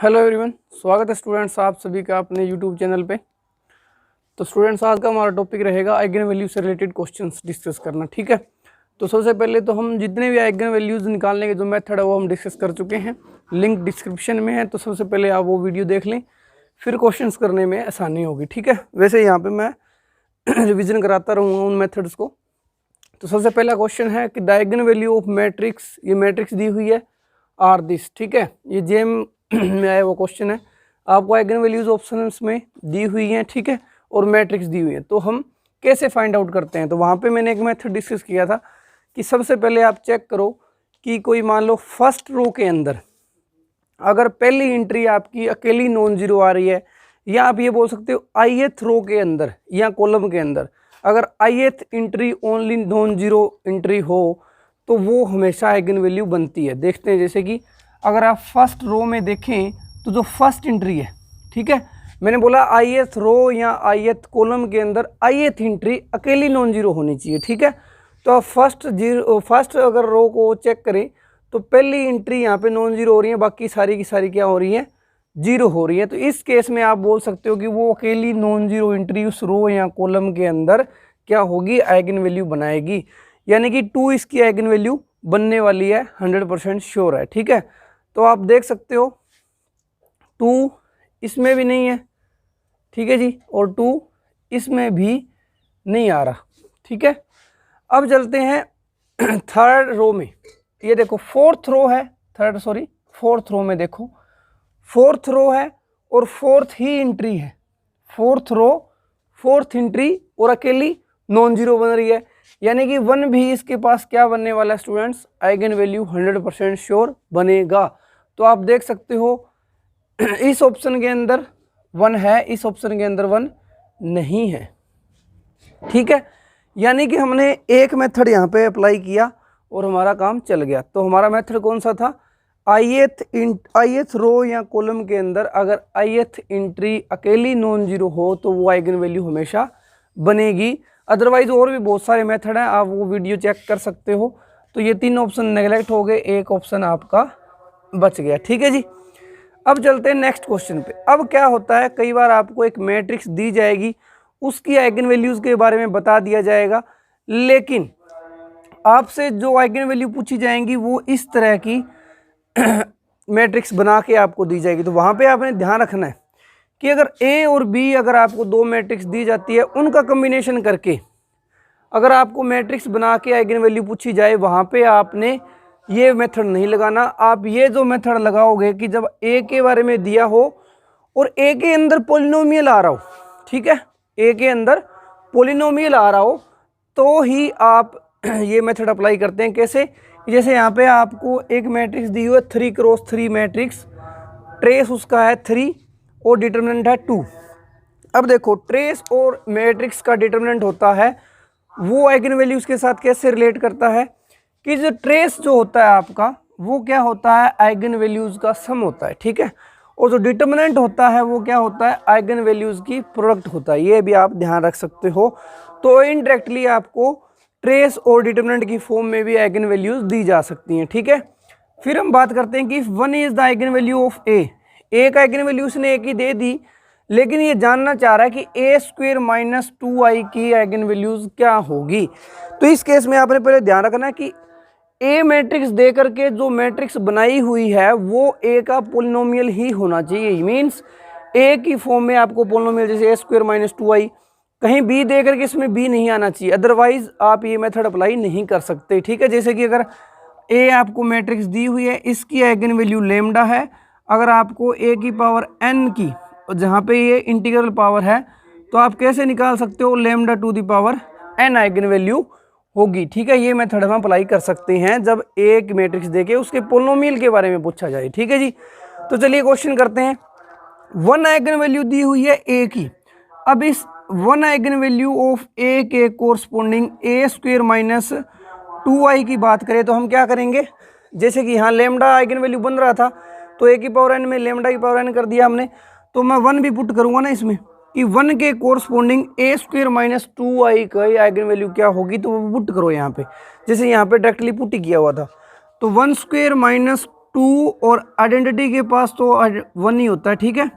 Hello everyone, स्वागत है students आप सभी का अपने यूट्यूब चैनल पे। तो स्टूडेंट्स आज का हमारा टॉपिक रहेगा आइगन वैल्यू से रिलेटेड क्वेश्चंस डिस्कस करना। ठीक है, तो सबसे पहले तो हम जितने भी आइगन वैल्यूज़ निकालने के जो मेथड है वो हम डिस्कस कर चुके हैं, लिंक डिस्क्रिप्शन में है। तो सबसे पहले आप वो वीडियो देख लें, फिर क्वेश्चंस करने में आसानी होगी। ठीक है, वैसे यहाँ पर मैं रिविज़न कराता रहूँगा उन मेथड्स को। तो सबसे पहला क्वेश्चन है कि the eigenvalue of matrix, ये मैट्रिक्स दी हुई है आर दिस। ठीक है, ये जेम में आया वो क्वेश्चन है। आपको आइगन वैल्यूज ऑप्शंस में दी हुई हैं, ठीक है, और मैट्रिक्स दी हुई है। तो हम कैसे फाइंड आउट करते हैं? तो वहाँ पे मैंने एक मेथड डिस्कस किया था कि सबसे पहले आप चेक करो कि कोई मान लो फर्स्ट रो के अंदर अगर पहली एंट्री आपकी अकेली नॉन जीरो आ रही है, या आप ये बोल सकते हो ith रो के अंदर या कॉलम के अंदर अगर ith entry only non zero entry हो तो वो हमेशा आइगन वैल्यू बनती है। देखते हैं, जैसे कि अगर आप फर्स्ट रो में देखें तो जो फर्स्ट एंट्री है, ठीक है, मैंने बोला ith रो या ith कॉलम के अंदर ith एंट्री अकेली नॉन जीरो होनी चाहिए। ठीक है, तो आप फर्स्ट अगर रो को चेक करें तो पहली एंट्री यहाँ पे नॉन जीरो हो रही है, बाकी सारी की सारी क्या हो रही है, जीरो हो रही है। तो इस केस में आप बोल सकते हो कि वो अकेली नॉन जीरो एंट्री उस रो या कॉलम के अंदर क्या होगी, आइगन वैल्यू बनाएगी। यानी कि 2 इसकी आइगन वैल्यू बनने वाली है, 100% श्योर है। ठीक है, तो आप देख सकते हो 2 इसमें भी नहीं है, ठीक है जी, और 2 इसमें भी नहीं आ रहा। ठीक है, अब चलते हैं थर्ड रो में। ये देखो फोर्थ रो है, फोर्थ रो में देखो, फोर्थ रो है और फोर्थ ही एंट्री है, फोर्थ रो फोर्थ एंट्री और अकेली नॉन जीरो बन रही है। यानी कि 1 भी इसके पास क्या बनने वाला है स्टूडेंट्स, आइगन वैल्यू 100% श्योर बनेगा। तो आप देख सकते हो इस ऑप्शन के अंदर 1 है, इस ऑप्शन के अंदर 1 नहीं है। ठीक है, यानी कि हमने एक मेथड यहाँ पे अप्लाई किया और हमारा काम चल गया। तो हमारा मेथड कौन सा था, ith रो या कॉलम के अंदर अगर ith एंट्री अकेली नॉन जीरो हो तो वो आइगन वैल्यू हमेशा बनेगी। अदरवाइज और भी बहुत सारे मेथड हैं, आप वो वीडियो चेक कर सकते हो। तो ये 3 ऑप्शन नेगलेक्ट हो गए, एक ऑप्शन आपका बच गया। ठीक है जी, अब चलते हैं नेक्स्ट क्वेश्चन पे। अब क्या होता है, कई बार आपको एक मैट्रिक्स दी जाएगी, उसकी आइगन वैल्यूज के बारे में बता दिया जाएगा, लेकिन आपसे जो आइगन वैल्यू पूछी जाएंगी वो इस तरह की मैट्रिक्स बना के आपको दी जाएगी। तो वहाँ पे आपने ध्यान रखना है कि अगर ए और बी अगर आपको 2 मैट्रिक्स दी जाती है, उनका कम्बिनेशन करके अगर आपको मैट्रिक्स बना के आइगन वैल्यू पूछी जाए, वहाँ पे आपने ये मेथड नहीं लगाना। आप ये जो मेथड लगाओगे कि जब ए के बारे में दिया हो और ए के अंदर पॉलिनोमियल आ रहा हो, ठीक है, ए के अंदर पॉलिनोमियल आ रहा हो, तो ही आप ये मेथड अप्लाई करते हैं। कैसे, जैसे यहाँ पे आपको एक मैट्रिक्स दी हुई है 3x3 मैट्रिक्स, ट्रेस उसका है 3 और डिटर्मिनेंट है 2। अब देखो ट्रेस और मैट्रिक्स का डिटर्मिनेंट होता है वो आइगन वैल्यूज के साथ कैसे रिलेट करता है कि जो ट्रेस जो होता है आपका वो क्या होता है, आइगन वैल्यूज का सम होता है। ठीक है, और जो डिटर्मिनेंट होता है वो क्या होता है, आइगन वैल्यूज की प्रोडक्ट होता है। ये भी आप ध्यान रख सकते हो। तो इनडायरेक्टली आपको ट्रेस और डिटर्मिनेंट की फॉर्म में भी आइगन वैल्यूज दी जा सकती हैं। ठीक है, फिर हम बात करते हैं कि 1 is the eigenvalue of A, एक आइगन वैल्यू उसने एक ही दे दी, लेकिन ये जानना चाह रहा है कि a² - 2i की आइगन वैल्यूज क्या होगी। तो इस केस में आपने पहले ध्यान रखना है कि ए मैट्रिक्स दे करके जो मैट्रिक्स बनाई हुई है वो ए का पोलिनोमियल ही होना चाहिए। मीन्स ए की फॉर्म में आपको पोलिनोमियल जैसे a² - 2i, कहीं बी दे करके इसमें बी नहीं आना चाहिए, अदरवाइज आप ये मेथड अप्लाई नहीं कर सकते। ठीक है, जैसे कि अगर ए आपको मैट्रिक्स दी हुई है, इसकी आइगन वैल्यू लैम्डा है, अगर आपको a की पावर n की, जहाँ पे ये इंटीग्रल पावर है, तो आप कैसे निकाल सकते हो, lambda two the power n eigen value होगी। ठीक है, ये मेथड हम अप्लाई कर सकते हैं जब एक मैट्रिक्स देके उसके पोलिनोमियल के बारे में पूछा जाए। ठीक है जी, तो चलिए क्वेश्चन करते हैं। 1 आइगन वैल्यू दी हुई है a की। अब इस 1 आइगन वैल्यू ऑफ a के कोरस्पोंडिंग a² - 2i की बात करें तो हम क्या करेंगे, जैसे कि यहाँ लैम्डा आइगन वैल्यू बन रहा था तो a की पावर n में लैम्डा की पावर n कर दिया हमने, तो मैं 1 भी पुट करूँगा ना इसमें कि 1 के कोरस्पोंडिंग a² - 2i का आइगन वैल्यू क्या होगी, तो वो पुट करो यहाँ पे, जैसे यहाँ पे डायरेक्टली पुट ही किया हुआ था। तो 1² - 2 और आइडेंटिटी के पास तो 1 ही होता है, ठीक है।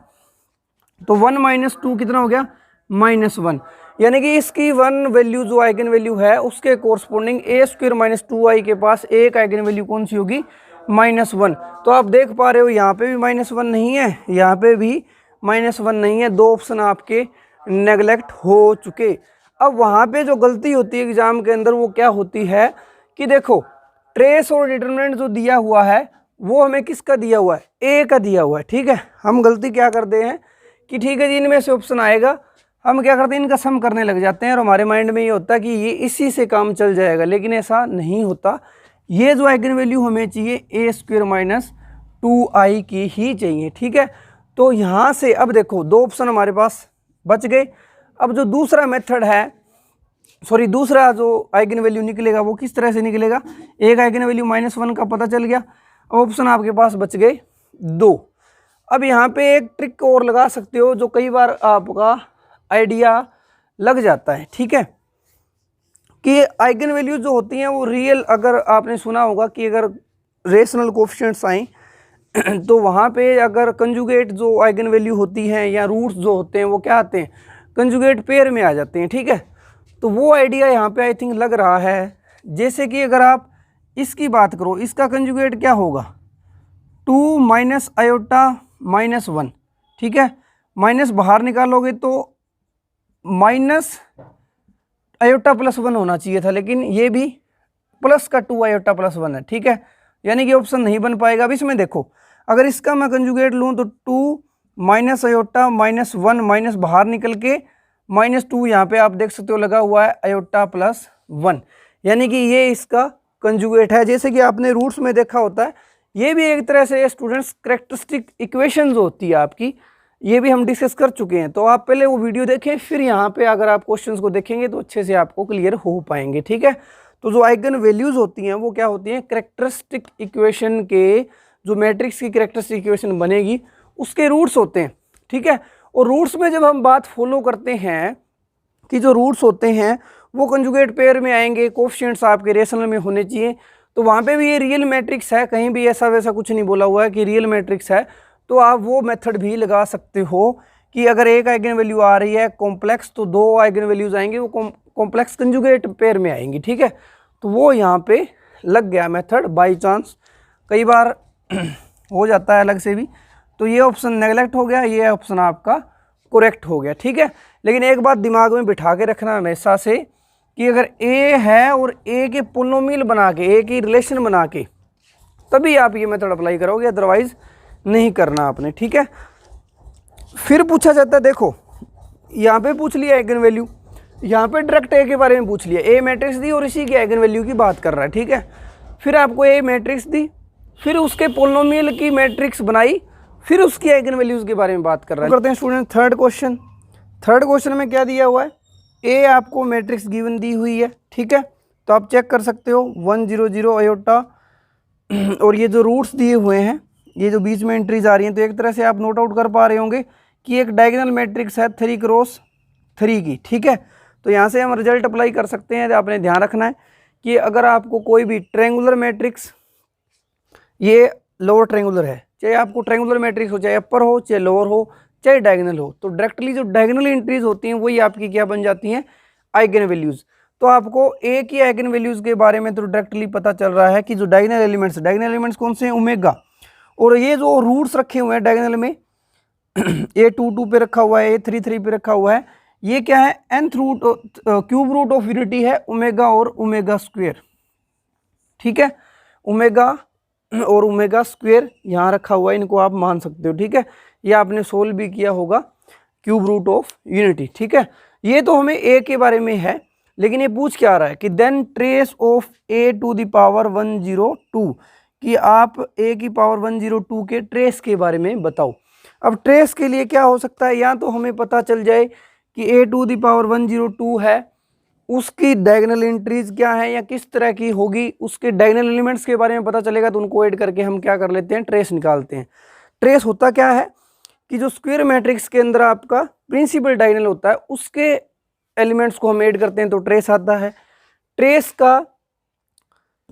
तो 1 माइनस 2 कितना हो गया, -1, यानी कि इसकी 1 वैल्यू जो आइगन वैल्यू है उसके कोरस्पोंडिंग a² माइनस 2i के पास एक आइगन वैल्यू कौन सी होगी, -1। तो आप देख पा रहे हो यहाँ पे भी -1 नहीं है, यहाँ पे भी -1 नहीं है, दो ऑप्शन आपके नेगलेक्ट हो चुके। अब वहाँ पे जो गलती होती है एग्जाम के अंदर वो क्या होती है कि देखो ट्रेस और डिटरमिनेंट जो दिया हुआ है वो हमें किसका दिया हुआ है, ए का दिया हुआ है, ठीक है। हम गलती क्या करते हैं कि ठीक है जी इनमें से ऑप्शन आएगा, हम क्या करते हैं इनका सम करने लग जाते हैं और हमारे माइंड में ये होता है कि ये इसी से काम चल जाएगा, लेकिन ऐसा नहीं होता। ये जो आइगन वैल्यू हमें चाहिए a² माइनस 2i की ही चाहिए, ठीक है। तो यहाँ से अब देखो दो ऑप्शन हमारे पास बच गए। अब जो दूसरा मेथड है, सॉरी दूसरा जो आइगन वैल्यू निकलेगा वो किस तरह से निकलेगा, एक आइगन वैल्यू -1 का पता चल गया, ऑप्शन आपके पास बच गए 2। अब यहाँ पे एक ट्रिक और लगा सकते हो जो कई बार आपका आइडिया लग जाता है, ठीक है, कि आइगन वैल्यू जो होती हैं वो रियल, अगर आपने सुना होगा कि अगर रेशनल कोफिशिएंट्स आए तो वहाँ पे अगर कंजुगेट जो आइगन वैल्यू होती हैं या रूट्स जो होते हैं वो क्या आते हैं, कंजुगेट पेयर में आ जाते हैं, ठीक है। तो वो आइडिया यहाँ पे आई थिंक लग रहा है। जैसे कि अगर आप इसकी बात करो, इसका कंजुगेट क्या होगा, 2 माइनस आयोटा -1, ठीक है। माइनस बाहर निकालोगे तो माइनस आयोटा +1 होना चाहिए था, लेकिन ये भी प्लस का 2 आयोटा +1 है, ठीक है, यानी कि ऑप्शन नहीं बन पाएगा। अब इसमें देखो अगर इसका मैं कंजुगेट लूँ तो 2 माइनस आयोटा -1 माइनस बाहर निकल के -2, यहाँ पे आप देख सकते हो लगा हुआ है आयोटा +1, यानी कि ये इसका कंजुगेट है। जैसे कि आपने रूट्स में देखा होता है, ये भी एक तरह से स्टूडेंट्स कैरेक्टरिस्टिक इक्वेशन जो होती है आपकी, ये भी हम डिस्कस कर चुके हैं। तो आप पहले वो वीडियो देखें, फिर यहाँ पे अगर आप क्वेश्चंस को देखेंगे तो अच्छे से आपको क्लियर हो पाएंगे, ठीक है। तो जो आइगन वैल्यूज होती हैं वो क्या होती हैं, कैरेक्टरिस्टिक इक्वेशन के, जो मैट्रिक्स की कैरेक्टरिस्टिक इक्वेशन बनेगी उसके रूट्स होते हैं, ठीक है। और रूट्स में जब हम बात फॉलो करते हैं कि जो रूट्स होते हैं वो कंजुगेट पेयर में आएंगे, कोफिशिएंट्स आपके रेशनल में होने चाहिए, तो वहाँ पे भी ये रियल मैट्रिक्स है, कहीं भी ऐसा वैसा कुछ नहीं बोला हुआ है कि रियल मैट्रिक्स है। तो आप वो मेथड भी लगा सकते हो कि अगर एक आइगन वैल्यू आ रही है कॉम्प्लेक्स तो दो आइगन वैल्यूज आएंगे, वो कॉम्प्लेक्स कंजुगेट पेयर में आएंगी, ठीक है। तो वो यहाँ पे लग गया मेथड, बाई चांस कई बार हो जाता है अलग से भी। तो ये ऑप्शन नेगलेक्ट हो गया, ये ऑप्शन आपका करेक्ट हो गया, ठीक है। लेकिन एक बात दिमाग में बिठा के रखना हमेशा से कि अगर ए है और ए के पोलिनोमियल बना के, ए की रिलेशन बना के, तभी आप ये मेथड अप्लाई करोगे, अदरवाइज नहीं करना आपने, ठीक है। फिर पूछा जाता है, देखो यहाँ पे पूछ लिया आइगन वैल्यू, यहाँ पे डायरेक्ट ए के बारे में पूछ लिया, ए मैट्रिक्स दी और इसी की आइगन वैल्यू की बात कर रहा है, ठीक है। फिर आपको ए मैट्रिक्स दी, फिर उसके पोलिनोमियल की मैट्रिक्स बनाई, फिर उसकी आइगन वैल्यूज के बारे में बात कर रहा है। करते हैं student third question. Third question में क्या दिया हुआ है, ए आपको मैट्रिक्स गिवन दी हुई है, ठीक है। तो आप चेक कर सकते हो 1 0 0 आयोटा, और ये जो रूट्स दिए हुए हैं, ये जो बीच में एंट्रीज आ रही हैं, तो एक तरह से आप नोट आउट कर पा रहे होंगे कि एक डायगोनल मैट्रिक्स है 3 क्रॉस 3 की, ठीक है। तो यहाँ से हम रिजल्ट अप्लाई कर सकते हैं। आपने ध्यान रखना है कि अगर आपको कोई भी ट्रायंगुलर मैट्रिक्स, ये लोअर ट्रायंगुलर है, चाहे आपको ट्रायंगुलर मैट्रिक्स हो, चाहे अपर हो, चाहे लोअर हो, चाहे डायगोनल हो, तो डायरेक्टली जो डायगोनल एंट्रीज होती हैं वही आपकी क्या बन जाती हैं, आइगन वैल्यूज। तो आपको ए की आइगन वैल्यूज के बारे में तो डायरेक्टली पता चल रहा है कि जो डायगोनल एलिमेंट्स कौन से हैं, ओमेगा, और ये जो रूट्स रखे हुए हैं डायगोनल में ए 2 2 पे रखा हुआ है, ए 3 3 पे रखा हुआ है, ये क्या है, nth root cube root of unity है ओमेगा और ओमेगा स्क्वायर, ठीक है। ओमेगा और ओमेगा स्क्वायर यहाँ रखा हुआ है, इनको आप मान सकते हो, ठीक है। ये आपने सोल्व भी किया होगा, क्यूब रूट ऑफ यूनिटी, ठीक है। ये तो हमें ए के बारे में है, लेकिन ये पूछ क्या रहा है कि then trace of A to the power 102, कि आप ए की पावर 102 के ट्रेस के बारे में बताओ। अब ट्रेस के लिए क्या हो सकता है, या तो हमें पता चल जाए कि ए टू द पावर 102 है, उसकी डायगोनल एंट्रीज क्या है या किस तरह की होगी, उसके डायगोनल एलिमेंट्स के बारे में पता चलेगा, तो उनको ऐड करके हम क्या कर लेते हैं, ट्रेस निकालते हैं। ट्रेस होता क्या है कि जो स्क्वायर मैट्रिक्स के अंदर आपका प्रिंसिपल डायगोनल होता है उसके एलिमेंट्स को हम ऐड करते हैं तो ट्रेस आता है। ट्रेस का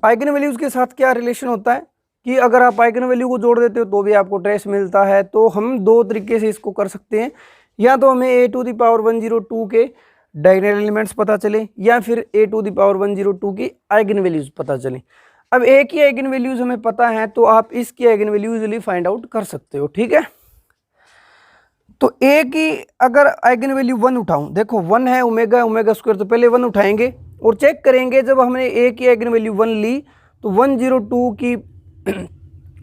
आइगन वैल्यूज के साथ क्या रिलेशन होता है, कि अगर आप आइगन वैल्यू को जोड़ देते हो तो भी आपको ट्रेस मिलता है। तो हम दो तरीके से इसको कर सकते हैं, या तो हमें a⁻102 के डायगोनल एलिमेंट्स पता चले या फिर a⁻102 की आइगन वैल्यूज पता चले। अब ए की आइगन वैल्यूज हमें पता है तो आप इसकी eigen value easily find out कर सकते हो, ठीक है। तो ए की अगर आइगन वैल्यू 1 उठाऊं, देखो 1 है ओमेगा स्क्वायर, तो पहले 1 उठाएंगे और चेक करेंगे जब हमने ए की आइगन वैल्यू 1 ली तो 102 की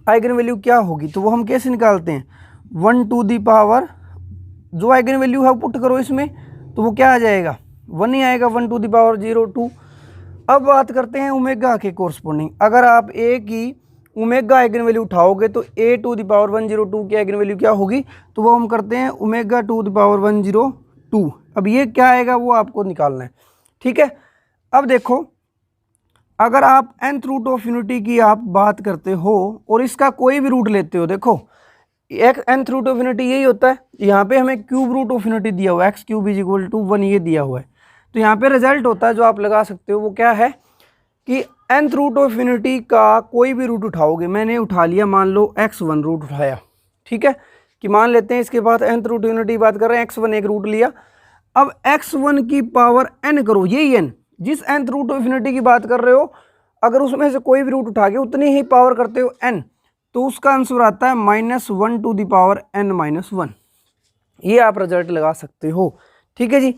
आइगन वैल्यू क्या होगी, तो वो हम कैसे निकालते हैं, 1 टू दी पावर जो आइगन वैल्यू है पुट करो इसमें तो वो क्या आ जाएगा, 1 ही आएगा, 1 टू दी पावर 02। अब बात करते हैं ओमेगा के कोरस्पोंडिंग, अगर आप ए की ओमेगा आइगन वैल्यू उठाओगे तो a⁻102 की आइगन वैल्यू क्या होगी, तो वो हम करते हैं ω⁻102। अब ये क्या आएगा वो आपको निकालना है, ठीक है। अब देखो अगर आप nth रूट ऑफ यूनिटी की आप बात करते हो और इसका कोई भी रूट लेते हो, देखो एक nth रूट ऑफ यूनिटी यही होता है, यहाँ पे हमें क्यूब रूट ऑफ यूनिटी दिया हुआ है x³ = 1 ये दिया हुआ है, तो यहाँ पे रिजल्ट होता है जो आप लगा सकते हो वो क्या है कि nth रूट ऑफ यूनिटी का कोई भी रूट उठाओगे, मैंने उठा लिया मान लो x1 रूट उठाया, ठीक है, कि मान लेते हैं इसके बाद nth रूट यूनिटी बात कर रहे हैं, x1 एक रूट लिया। अब x1 की पावर n करो, यही n जिस nth रूट ऑफ यूनिटी की बात कर रहे हो अगर उसमें से कोई भी रूट उठा के उतनी ही पावर करते हो n, तो उसका आंसर आता है -1 टू दी पावर n-1। ये आप रिजल्ट लगा सकते हो, ठीक है जी।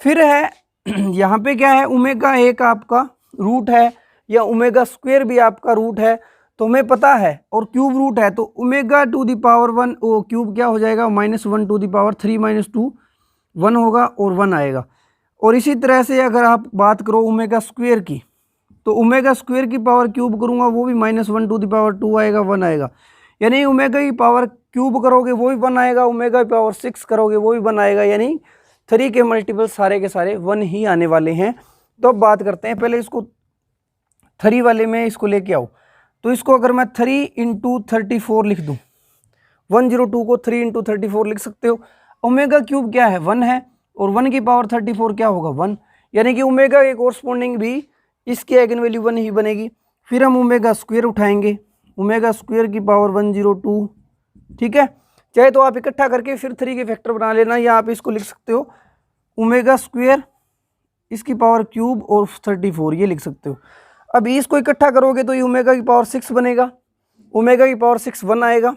फिर है यहाँ पे क्या है, ओमेगा एक आपका रूट है या ओमेगा स्क्वायर भी आपका रूट है तो हमें पता है, और क्यूब रूट है तो ओमेगा टू दी पावर 1 ओ क्यूब क्या हो जाएगा, -1 टू दी पावर 3 - 2 1 होगा और 1 आएगा। और इसी तरह से अगर आप बात करो ओमेगा स्क्वायर की तो ओमेगा स्क्वायर की पावर क्यूब करूंगा वो भी -1 टू दी पावर 2 आएगा, 1 आएगा, यानी ओमेगा की पावर क्यूब करोगे वो भी 1 आएगा, ओमेगा की पावर 6 करोगे वो भी 1 आएगा, यानी 3 के मल्टीपल सारे के सारे 1 ही आने वाले हैं। तो अब बात करते हैं, पहले इसको 3 वाले में इसको लेके आओ, तो इसको अगर मैं 3 × 34 लिख दूं, 102 को 3 × 34 लिख सकते हो। ओमेगा क्यूब क्या है, 1 है, और 1 की पावर 34 क्या होगा, 1, यानी कि ओमेगा के कोरस्पोंडिंग भी इसकी आइगन वैल्यू 1 ही बनेगी। फिर हम ओमेगा स्क्वायर उठाएंगे, ओमेगा स्क्वायर की पावर 102, ठीक है, चाहे तो आप इकट्ठा करके फिर 3 के फैक्टर बना लेना, या आप इसको लिख सकते हो ओमेगा स्क्वायर इसकी पावर क्यूब और 34 ये लिख सकते हो। अब इसको इकट्ठा करोगे तो ये ओमेगा की पावर 6 बनेगा, ओमेगा की पावर 6 1 आएगा,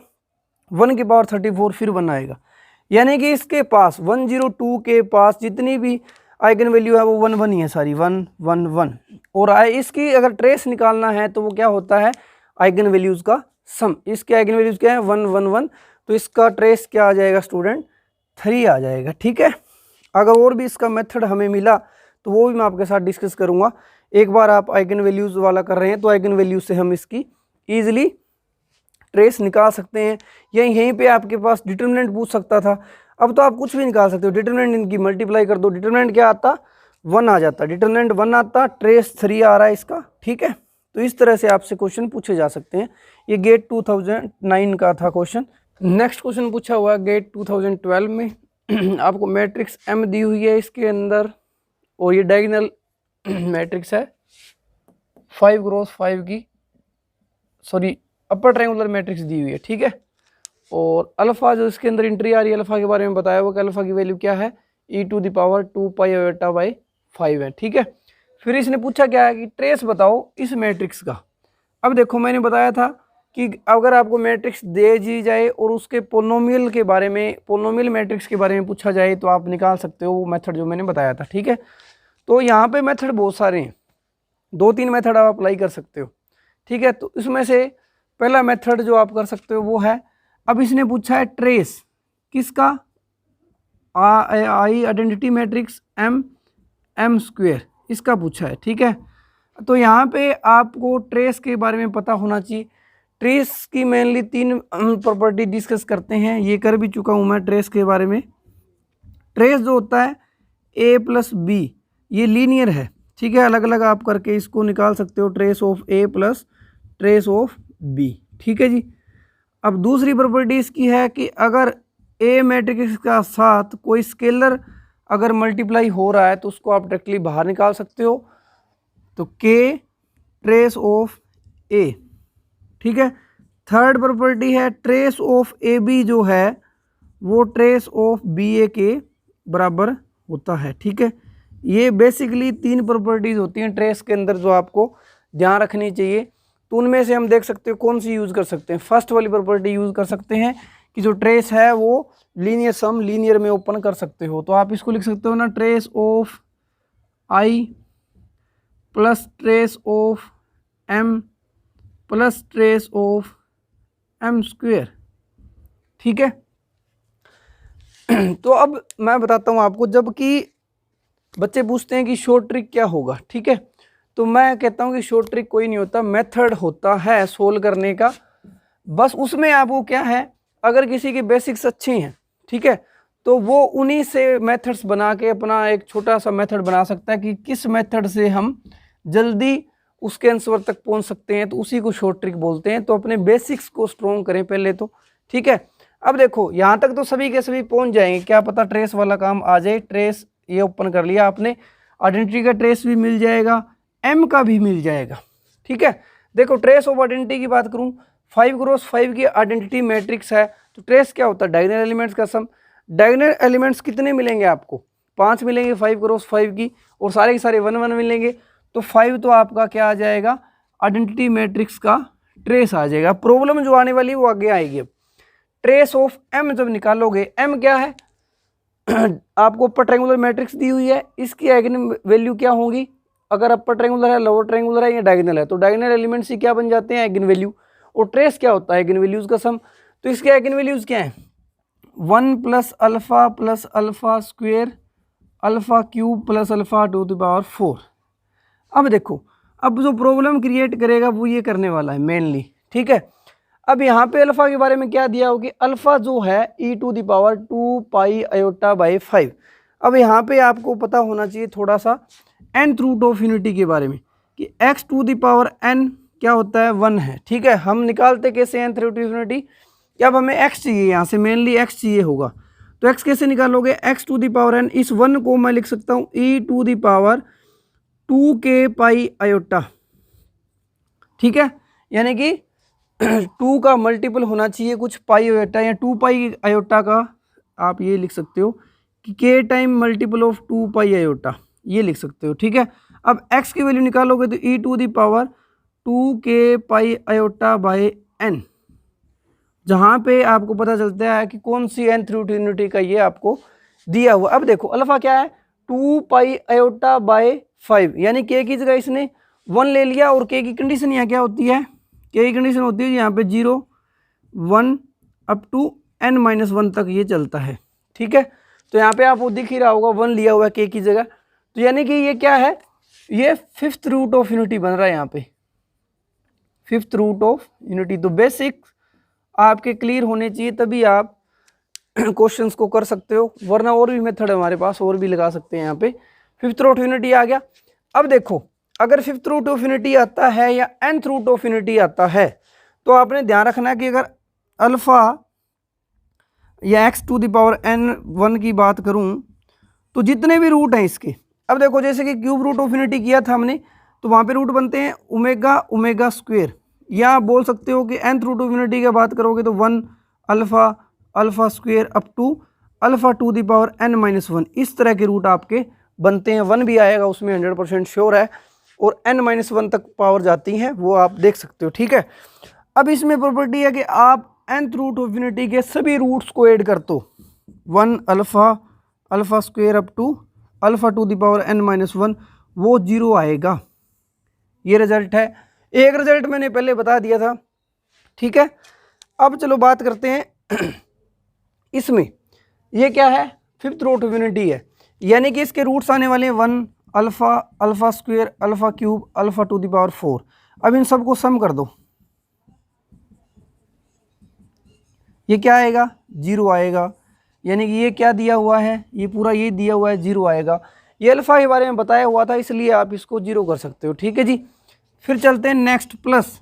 1 की पावर 34 फिर 1 आएगा, यानी कि इसके पास 102 के पास जितनी भी आइगन वैल्यू है वो 1 1 ही है सारी, 1 1 1। और इसकी अगर ट्रेस निकालना है तो वो क्या होता है, आइगन वैल्यूज़ का सम। इसके आइगन वैल्यूज़ क्या है, 1 1 1, तो इसका ट्रेस क्या आ जाएगा स्टूडेंट, 3 आ जाएगा, ठीक है। अगर और भी इसका मेथड हमें मिला तो वो भी मैं आपके साथ डिस्कस करूँगा। एक बार आप आइगन वैल्यूज़ वाला कर रहे हैं तो आइगन वैल्यूज से हम इसकी ईजिली ट्रेस निकाल सकते हैं, या यहीं पे आपके पास डिटरमिनेंट पूछ सकता था, अब तो आप कुछ भी निकाल सकते हो, डिटरमिनेंट इनकी मल्टीप्लाई कर दो, डिटरमिनेंट क्या आता, 1 आ जाता, डिटरमिनेंट 1 आता, ट्रेस 3 आ रहा है इसका, ठीक है। तो इस तरह से आपसे क्वेश्चन पूछे जा सकते हैं। ये गेट 2009 का था क्वेश्चन। नेक्स्ट क्वेश्चन पूछा हुआ है गेट 2012 में आपको मैट्रिक्स M दी हुई है इसके अंदर, और ये डायगोनल मैट्रिक्स है 5x5 की, सॉरी अपर ट्रायंगुलर मैट्रिक्स दी हुई है, ठीक है। और अल्फा जो इसके अंदर एंट्री आ रही है, अल्फा के बारे में बताया हुआ कि अल्फा की वैल्यू क्या है, e⁻² है, ठीक है। फिर इसने पूछा क्या है कि ट्रेस बताओ इस मैट्रिक्स का। अब देखो मैंने बताया था कि अगर आपको मैट्रिक्स दे दी जाए और उसके पोलिनोमियल के बारे में, पोलिनोमियल मैट्रिक्स के बारे में पूछा जाए तो आप निकाल सकते हो वो मेथड जो मैंने बताया था, ठीक है। तो यहाँ पे मेथड बहुत सारे हैं, 2-3 मेथड आप अप्लाई कर सकते हो, ठीक है। तो इसमें से पहला मेथड जो आप कर सकते हो वो है, अब इसने पूछा है ट्रेस किसका, आई आइडेंटिटी मैट्रिक्स M² इसका पूछा है, ठीक है। तो यहाँ पे आपको ट्रेस के बारे में पता होना चाहिए। ट्रेस की मेनली 3 प्रॉपर्टी डिस्कस करते हैं, ये कर भी चुका हूँ मैं ट्रेस के बारे में। ट्रेस जो होता है A + B ये लीनियर है, ठीक है, अलग अलग आप करके इसको निकाल सकते हो, trace of A + trace of B, ठीक है जी। अब दूसरी प्रॉपर्टी इसकी है कि अगर A मैट्रिक्स का साथ कोई स्केलर अगर मल्टीप्लाई हो रहा है तो उसको आप डायरेक्टली बाहर निकाल सकते हो, तो K ट्रेस ऑफ A, ठीक है। थर्ड प्रॉपर्टी है ट्रेस ऑफ ए बी जो है वो ट्रेस ऑफ बी ए के बराबर होता है, ठीक है। ये बेसिकली 3 प्रॉपर्टीज होती हैं ट्रेस के अंदर जो आपको ध्यान रखनी चाहिए। तो उनमें से हम देख सकते हो कौन सी यूज़ कर सकते हैं। फर्स्ट वाली प्रॉपर्टी यूज़ कर सकते हैं कि जो ट्रेस है वो लीनियर सम लीनियर में ओपन कर सकते हो। तो आप इसको लिख सकते हो ना, trace of I plus trace of M plus trace of M square, ठीक है। तो अब मैं बताता हूँ आपको, जबकि बच्चे पूछते हैं कि शॉर्ट ट्रिक क्या होगा, ठीक है। तो मैं कहता हूँ कि शॉर्ट ट्रिक कोई नहीं होता, मेथड होता है सोल्व करने का। बस उसमें आपको क्या है, अगर किसी के बेसिक्स अच्छे हैं, ठीक है, तो वो उन्हीं से मेथड्स बना के अपना एक छोटा सा मेथड बना सकता है कि किस मेथड से हम जल्दी उसके आंसर तक पहुंच सकते हैं, तो उसी को शॉर्ट ट्रिक बोलते हैं। तो अपने बेसिक्स को स्ट्रॉन्ग करें पहले तो, ठीक है। अब देखो यहाँ तक तो सभी के सभी पहुंच जाएंगे, क्या पता ट्रेस वाला काम आ जाए। ट्रेस ये ओपन कर लिया आपने, आइडेंटिटी का ट्रेस भी मिल जाएगा, एम का भी मिल जाएगा, ठीक है। देखो ट्रेस ऑफ आइडेंटिटी की बात करूं, 5x5 की आइडेंटिटी मैट्रिक्स है, तो ट्रेस क्या होता है, डायगोनल एलिमेंट्स का सम। डायगोनल एलिमेंट्स कितने मिलेंगे आपको, 5 मिलेंगे 5x5 की, और सारे के सारे 1 1 मिलेंगे। तो 5 तो आपका क्या आ जाएगा, आइडेंटिटी मैट्रिक्स का ट्रेस आ जाएगा। प्रॉब्लम जो आने वाली वो आगे आएगी। अब ट्रेस ऑफ एम जब निकालोगे, एम क्या है आपको अपर ट्रायंगुलर मैट्रिक्स दी हुई है, इसकी आइगन वैल्यू क्या होगी, अगर अपर ट्रायंगुलर है, लोअर ट्रायंगुलर है या डायगोनल है, तो डायगोनल एलिमेंट्स ही क्या बन जाते हैं, आइगन वैल्यू। और ट्रेस क्या होता है, आइगन वैल्यूज का सम। तो इसके आइगन वैल्यूज क्या है, 1 plus alpha square alpha cube plus alpha to the power 4। अब देखो, अब जो प्रॉब्लम क्रिएट करेगा वो ये करने वाला है मेनली, ठीक है। अब यहाँ पे अल्फा के बारे में क्या दिया हो कि अल्फा जो है e to the power 2 pi iota by 5। अब यहाँ पे आपको पता होना चाहिए थोड़ा सा nth रूट ऑफ यूनिटी के बारे में कि x to the power n क्या होता है, 1 है, ठीक है। हम निकालते कैसे nth रूट ऑफ यूनिटी, कि अब हमें x चाहिए, यहाँ से मेनली x चाहिए होगा, तो x कैसे निकालोगे, x to the power n, इस 1 को मैं लिख सकता हूँ e to the power 2k pi iota, ठीक है। यानी कि 2 का मल्टीपल होना चाहिए कुछ पाई आयोटा, या 2 पाई आयोटा का आप ये लिख सकते हो कि k time multiple of 2 pi iota, ये लिख सकते हो, ठीक है। अब x की वैल्यू निकालोगे तो e to the power 2k pi iota by n, जहाँ पे आपको पता चलता है कि कौन सी nth रूट यूनिटी का ये आपको दिया हुआ। अब देखो अल्फा क्या है, 2 पाई आयोटा बाय 5, यानी k की जगह इसने 1 ले लिया, और k की कंडीशन यहाँ क्या होती है, k की कंडीशन होती है यहाँ पे 0 1 अप टू n-1 तक ये चलता है, ठीक है। तो यहाँ पे आपको दिख ही रहा होगा 1 लिया हुआ है k की जगह, तो यानी कि ये क्या है, ये 5th रूट ऑफ यूनिटी बन रहा है यहाँ पे, 5th रूट ऑफ यूनिटी। तो बेसिक आपके क्लियर होने चाहिए, तभी आप क्वेश्चंस को कर सकते हो, वरना और भी मेथड है हमारे पास, और भी लगा सकते हैं। यहाँ पे 5th रूट यूनिटी आ गया। अब देखो अगर 5th रूट ऑफ यूनिटी आता है या nth रूट ऑफ यूनिटी आता है, तो आपने ध्यान रखना कि अगर अल्फा या x to the power n1 की बात करूं, तो जितने भी रूट हैं इसके, अब देखो जैसे कि क्यूब रूट ऑफ यूनिटी किया था हमने, तो वहाँ पे रूट बनते हैं ओमेगा ओमेगा स्क्वेयर, या आप बोल सकते हो कि nth रूट ऑफ यूनिटी की बात करोगे तो 1 alpha alpha square up to alpha to the power n-1, इस तरह के रूट आपके बनते हैं। 1 भी आएगा उसमें 100% श्योर है, और n-1 तक पावर जाती है, वो आप देख सकते हो, ठीक है। अब इसमें प्रॉपर्टी है कि आप nth रूट ऑफ यूनिटी के सभी रूट्स को ऐड कर दो, 1 alpha alpha square up to alpha to the power n-1, वो 0 आएगा। ये रिजल्ट है, एक रिजल्ट मैंने पहले बता दिया था, ठीक है। अब चलो बात करते हैं इसमें, ये क्या है, 5th रूट ऑफ यूनिटी है, यानी कि इसके रूट्स आने वाले हैं 1 alpha alpha square alpha cube alpha to the power 4। अब इन सबको सम कर दो, ये क्या आएगा, 0 आएगा, यानी कि ये क्या दिया हुआ है, ये पूरा ये दिया हुआ है, 0 आएगा। ये अल्फा के बारे में बताया हुआ था, इसलिए आप इसको 0 कर सकते हो, ठीक है जी। फिर चलते हैं next, plus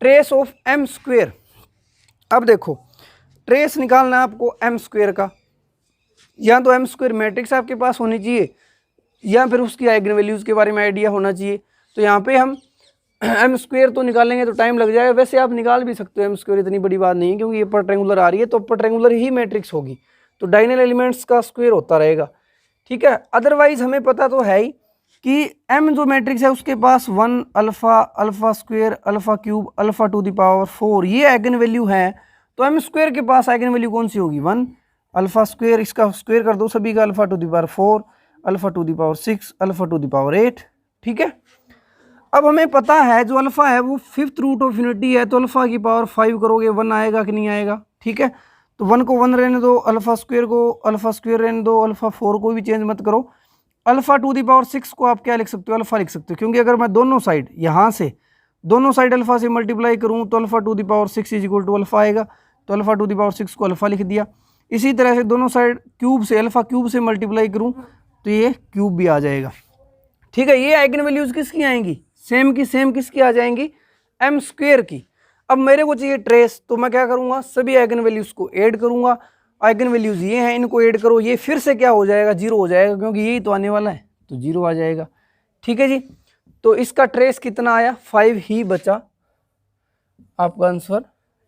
trace of m square. अब देखो ट्रेस निकालना है आपको m स्क्वेयर का, या तो m स्क्वेयर मैट्रिक्स आपके पास होनी चाहिए, या फिर उसकी आइगन वैल्यूज़ के बारे में आइडिया होना चाहिए। तो यहाँ पे हम एम स्क्वेयर तो निकालेंगे तो टाइम लग जाएगा, वैसे आप निकाल भी सकते हो एम स्क्वेयर, इतनी बड़ी बात नहीं है, क्योंकि ये पर ट्रायंगुलर आ रही है तो पर ट्रायंगुलर ही मैट्रिक्स होगी, तो डायगोनल एलिमेंट्स का स्क्वायर होता रहेगा, ठीक है। अदरवाइज हमें पता तो है ही कि एम जो मैट्रिक्स है उसके पास 1 alpha, alpha square, alpha cube, alpha to the power 4 ये आइगन वैल्यू है, तो एम स्क्वायर के पास आइगन वैल्यू कौन सी होगी 1 अल्फा स्क्वायर, इसका स्क्वायर कर दो सभी का, alpha to the power 4, alpha to the power 6, alpha to the power 8, ठीक है। अब हमें पता है जो अल्फा है वो 5th रूट ऑफ यूनिटी है, तो अल्फा की पावर 5 करोगे 1 आएगा कि नहीं आएगा, ठीक है। तो 1 को 1 रहने दो, अल्फा स्क्वायर को अल्फा स्क्वायर रहने दो, अल्फा 4 को भी चेंज मत करो। अल्फा टू द पावर 6 को आप क्या लिख सकते हो, अल्फा लिख सकते हो, क्योंकि अगर मैं दोनों साइड यहाँ से दोनों साइड अल्फा से मल्टीप्लाई करूँ तो alpha to the power 6 is equal to alpha आएगा, तो अल्फा टू द पावर 6 को अल्फा लिख दिया। इसी तरह से दोनों साइड क्यूब से अल्फा क्यूब से मल्टीप्लाई करूँ तो ये क्यूब भी आ जाएगा, ठीक है। ये आइगन वैल्यूज किसकी आएंगी, सेम की सेम किसकी आ जाएंगी, एम स्क्वेयर की। अब मेरे को चाहिए ट्रेस, तो मैं क्या करूँगा, सभी आइगन वैल्यूज को ऐड करूँगा, आइगन वैल्यूज ये हैं इनको ऐड करो, ये फिर से क्या हो जाएगा 0 हो जाएगा, क्योंकि यही तो आने वाला है, तो 0 आ जाएगा, ठीक है जी। तो इसका ट्रेस कितना आया 5 ही बचा, आपका आंसर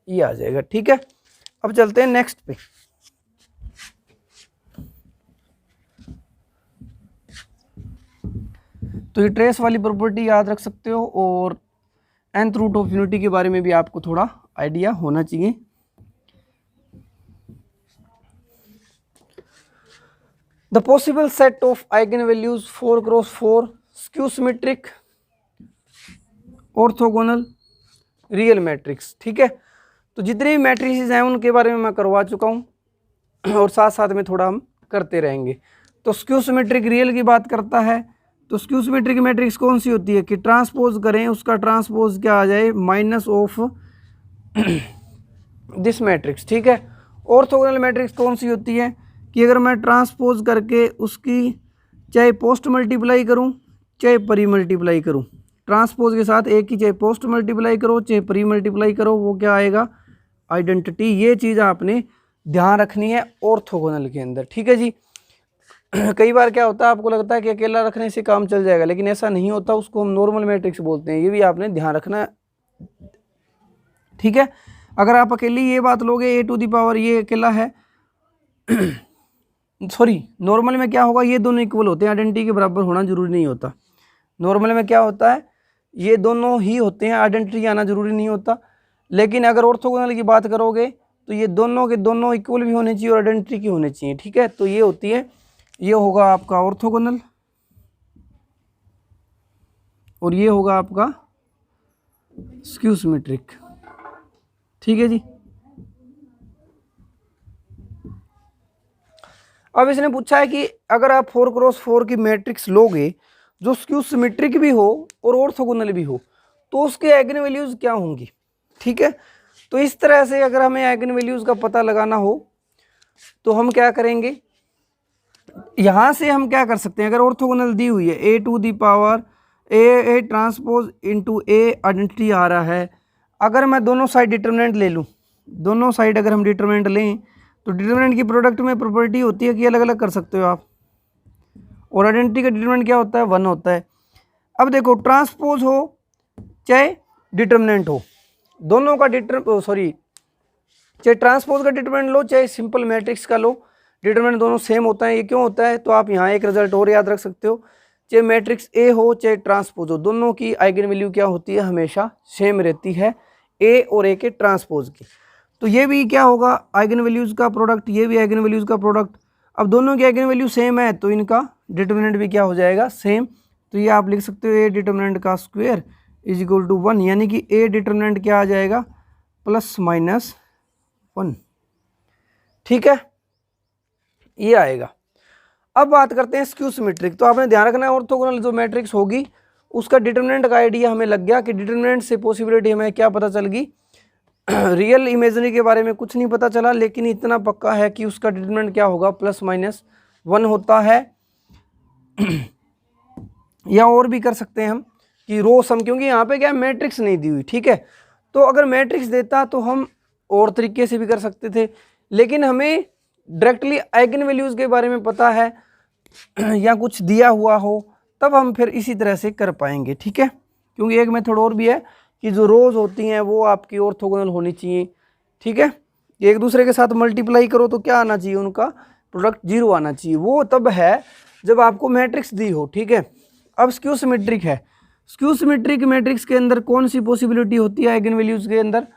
ये आ जाएगा, ठीक है। अब चलते हैं नेक्स्ट पे। तो ये ट्रेस वाली प्रॉपर्टी याद रख सकते हो, और nth रूट ऑफ यूनिटी के बारे में भी आपको थोड़ा आइडिया होना चाहिए। The possible set of eigen values 4 cross 4 skew symmetric orthogonal real matrix, ठीक है। तो जितने भी मैट्रिसेस हैं उनके बारे में मैं करवा चुका हूँ, और साथ साथ में थोड़ा हम करते रहेंगे। तो स्क्यू सिमेट्रिक रियल की बात करता है, तो स्क्यू सिमेट्रिक मैट्रिक्स कौन सी होती है कि ट्रांसपोज करें उसका ट्रांसपोज क्या आ जाए माइनस ऑफ दिस मैट्रिक्स, ठीक है। ऑर्थोगोनल मैट्रिक्स कौन सी होती है कि अगर मैं ट्रांसपोज करके उसकी चाहे पोस्ट मल्टीप्लाई करूं चाहे परी मल्टीप्लाई करूं, ट्रांसपोज के साथ एक ही चाहे पोस्ट मल्टीप्लाई करो चाहे परी मल्टीप्लाई करो, वो क्या आएगा आइडेंटिटी। ये चीज़ आपने ध्यान रखनी है ऑर्थोगोनल के अंदर, ठीक है जी। कई बार क्या होता है आपको लगता है कि अकेला रखने से काम चल जाएगा, लेकिन ऐसा नहीं होता, उसको हम नॉर्मल मैट्रिक्स बोलते हैं, ये भी आपने ध्यान रखना है, ठीक है। अगर आप अकेली ये बात लोगे ए टू द पावर ये अकेला है सॉरी नॉर्मल में क्या होगा, ये दोनों इक्वल होते हैं, आइडेंटिटी के बराबर होना जरूरी नहीं होता। नॉर्मल में क्या होता है, ये दोनों ही होते हैं, आइडेंटिटी आना जरूरी नहीं होता। लेकिन अगर ऑर्थोगोनल की बात करोगे तो ये दोनों के दोनों इक्वल भी होने चाहिए और आइडेंटिटी की होनी चाहिए, ठीक है। तो ये होती है, ये होगा आपका ऑर्थोगोनल और ये होगा आपका स्क्यू सिमेट्रिक, ठीक है जी। अब इसने पूछा है कि अगर आप 4 क्रॉस 4 की मैट्रिक्स लोगे जो स्क्यू सिमेट्रिक भी हो और ऑर्थोगोनल भी हो, तो उसके आइगन वैल्यूज क्या होंगी, ठीक है। तो इस तरह से अगर हमें आइगन वैल्यूज का पता लगाना हो तो हम क्या करेंगे, यहाँ से हम क्या कर सकते हैं, अगर ऑर्थोगोनल दी हुई है A to the power A transpose into A identity आ रहा है, अगर मैं दोनों साइड डिटरमिनेंट ले लूँ, दोनों साइड अगर हम डिटरमिनेंट लें तो डिटरमिनेंट की प्रोडक्ट में प्रॉपर्टी होती है कि अलग अलग कर सकते हो आप, और आइडेंटिटी का डिटरमिनेंट क्या होता है 1 होता है। अब देखो ट्रांसपोज हो चाहे डिटरमिनेंट हो, दोनों का चाहे ट्रांसपोज का डिटरमिनेंट लो चाहे सिंपल मैट्रिक्स का लो, डिटरमिनेंट दोनों सेम होता है। ये क्यों होता है, तो आप यहाँ एक रिजल्ट और याद रख सकते हो, चाहे मैट्रिक्स ए हो चाहे ट्रांसपोज हो, दोनों की आइगन वैल्यू क्या होती है, हमेशा सेम रहती है, ए और ए के ट्रांसपोज की। तो ये भी क्या होगा आइगन वैल्यूज़ का प्रोडक्ट, ये भी आइगन वैल्यूज़ का प्रोडक्ट। अब दोनों की आइगन वैल्यू सेम है तो इनका डिटरमिनेंट भी क्या हो जाएगा सेम। तो ये आप लिख सकते हो ए डिटरमिनेंट का स्क्वायर इज इक्वल टू 1, यानी कि ए डिटरमिनेंट क्या आ जाएगा +-1, ठीक है, ये आएगा। अब बात करते हैं स्क्यू सिमेट्रिक। तो आपने ध्यान रखना है ऑर्थोगोनल जो मैट्रिक्स होगी उसका डिटरमिनेंट का आइडिया हमें लग गया कि डिटरमिनेंट से पॉसिबिलिटी हमें क्या पता चल गई, रियल इमेजिनरी के बारे में कुछ नहीं पता चला, लेकिन इतना पक्का है कि उसका डिटरमिनेंट क्या होगा +-1 होता है। या और भी कर सकते हैं हम कि रो सम, क्योंकि यहाँ पे क्या मैट्रिक्स नहीं दी हुई, ठीक है। तो अगर मैट्रिक्स देता तो हम और तरीके से भी कर सकते थे, लेकिन हमें डायरेक्टली आइगन वैल्यूज़ के बारे में पता है या कुछ दिया हुआ हो तब हम फिर इसी तरह से कर पाएंगे, ठीक है। क्योंकि एक मेथड और भी है कि जो रोज होती हैं वो आपकी ऑर्थोगोनल होनी चाहिए, ठीक है। एक दूसरे के साथ मल्टीप्लाई करो तो क्या आना चाहिए, उनका प्रोडक्ट 0 आना चाहिए। वो तब है जब आपको मैट्रिक्स दी हो, ठीक है। अब स्क्यू सिमेट्रिक है, स्क्यू सिमेट्रिक मैट्रिक्स के अंदर कौन सी पॉसिबिलिटी होती है आइगन वैल्यूज के अंदर,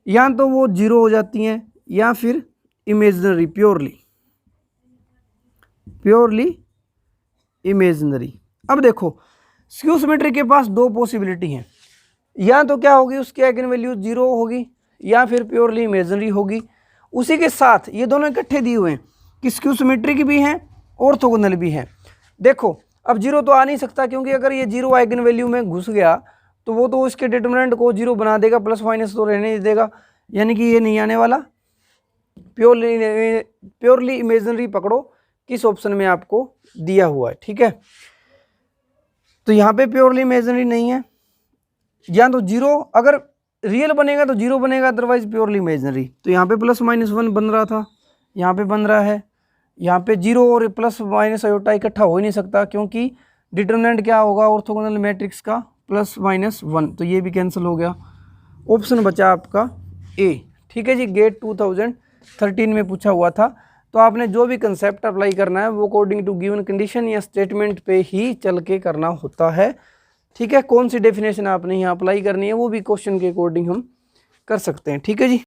या तो वो 0 हो जाती हैं या फिर इमेजिनरी, प्योरली इमेजिनरी। अब देखो स्क्यू सिमेट्रिक के पास दो पॉसिबिलिटी हैं, या तो क्या होगी उसकी आइगन वैल्यू 0 होगी या फिर प्योरली इमेजिनरी होगी। उसी के साथ ये दोनों इकट्ठे दिए हुए हैं कि स्क्यू सिमेट्रिक भी हैं ऑर्थोगोनल भी हैं। देखो अब 0 तो आ नहीं सकता, क्योंकि अगर ये 0 आइगन वैल्यू में घुस गया तो वो तो इसके डिटरमिनेंट को 0 बना देगा, प्लस माइनस तो रहने नहीं देगा, यानी कि ये नहीं आने वाला। प्योरली इमेजिनरी पकड़ो किस ऑप्शन में आपको दिया हुआ है, ठीक है। तो यहाँ पे प्योरली इमेजिनरी नहीं है, या तो 0 अगर रियल बनेगा तो 0 बनेगा, अदरवाइज प्योरली इमेजिनरी। तो यहाँ पे प्लस माइनस 1 बन रहा था, यहाँ पे बन रहा है, यहाँ पे 0 और प्लस माइनस आयोटा इकट्ठा हो ही नहीं सकता, क्योंकि डिटरमिनेंट क्या होगा ऑर्थोगोनल मैट्रिक्स का, प्लस माइनस 1, तो ये भी कैंसिल हो गया। ऑप्शन बचा आपका ए, ठीक है जी। गेट 2013 में पूछा हुआ था, तो आपने जो भी कंसेप्ट अप्लाई करना है वो अकॉर्डिंग टू गिवन कंडीशन या स्टेटमेंट पे ही चल के करना होता है, ठीक है। कौन सी डेफिनेशन आपने यहाँ अप्लाई करनी है वो भी क्वेश्चन के अकॉर्डिंग हम कर सकते हैं, ठीक है जी।